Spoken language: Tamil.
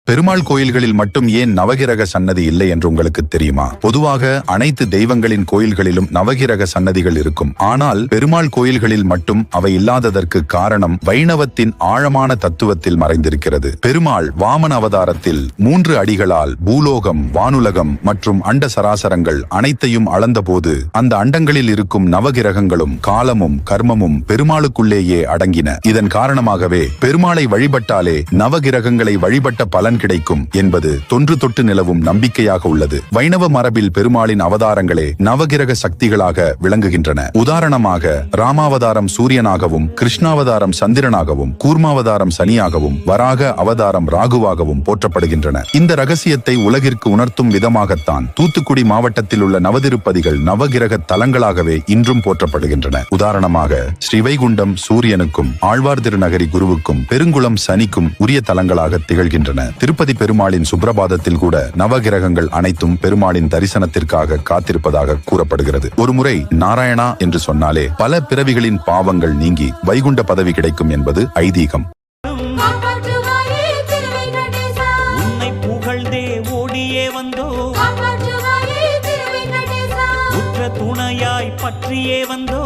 பெருமாள் கோயில்களில் மட்டும் ஏன் நவகிரக சன்னதி இல்லை என்று உங்களுக்கு தெரியுமா? பொதுவாக அனைத்து தெய்வங்களின் கோயில்களிலும் நவகிரக சன்னதிகள் இருக்கும். ஆனால் பெருமாள் கோயில்களில் மட்டும் அவை இல்லாததற்கு காரணம் வைணவத்தின் ஆழமான தத்துவத்தில் மறைந்திருக்கிறது. பெருமாள் வாமன அவதாரத்தில் 3 அடிகளால் பூலோகம், வானுலகம் மற்றும் அண்ட சராசரங்கள் அனைத்தையும் அளந்தபோது அந்த அண்டங்களில் இருக்கும் நவகிரகங்களும் காலமும் கர்மமும் பெருமாளுக்குள்ளேயே அடங்கின. இதன் காரணமாகவே பெருமாளை வழிபட்டாலே நவகிரகங்களை வழிபட்ட பலன் கிடைக்கும் என்பது தொன்று தொட்டு நிலவும் நம்பிக்கையாக உள்ளது. வைணவ மரபில் பெருமாளின் அவதாரங்களே நவகிரக சக்திகளாக விளங்குகின்றன. உதாரணமாக ராமாவதாரம் சூரியனாகவும், கிருஷ்ணாவதாரம் சந்திரனாகவும், கூர்மாவதாரம் சனியாகவும், வராக அவதாரம் ராகுவாகவும் போற்றப்படுகின்றன. இந்த ரகசியத்தை உலகிற்கு உணர்த்தும் விதமாகத்தான் தூத்துக்குடி மாவட்டத்தில் உள்ள நவதிருப்பதிகள் நவகிரக தலங்களாகவே இன்றும் போற்றப்படுகின்றன. உதாரணமாக ஸ்ரீவைகுண்டம் சூரியனுக்கும், ஆழ்வார் திருநகரி குருவுக்கும், பெருங்குளம் சனிக்கும் உரிய தலங்களாக திகழ்கின்றன. திருப்பதி பெருமாளின் சுப்ரபாதத்தில் கூட நவகிரகங்கள் அனைத்தும் பெருமாளின் தரிசனத்திற்காக காத்திருப்பதாக கூறப்படுகிறது. ஒருமுறை நாராயணா என்று சொன்னாலே பல பிறவிகளின் பாவங்கள் நீங்கி வைகுண்ட பதவி கிடைக்கும் என்பது ஐதீகம். துணையாய் பற்றியே வந்தோ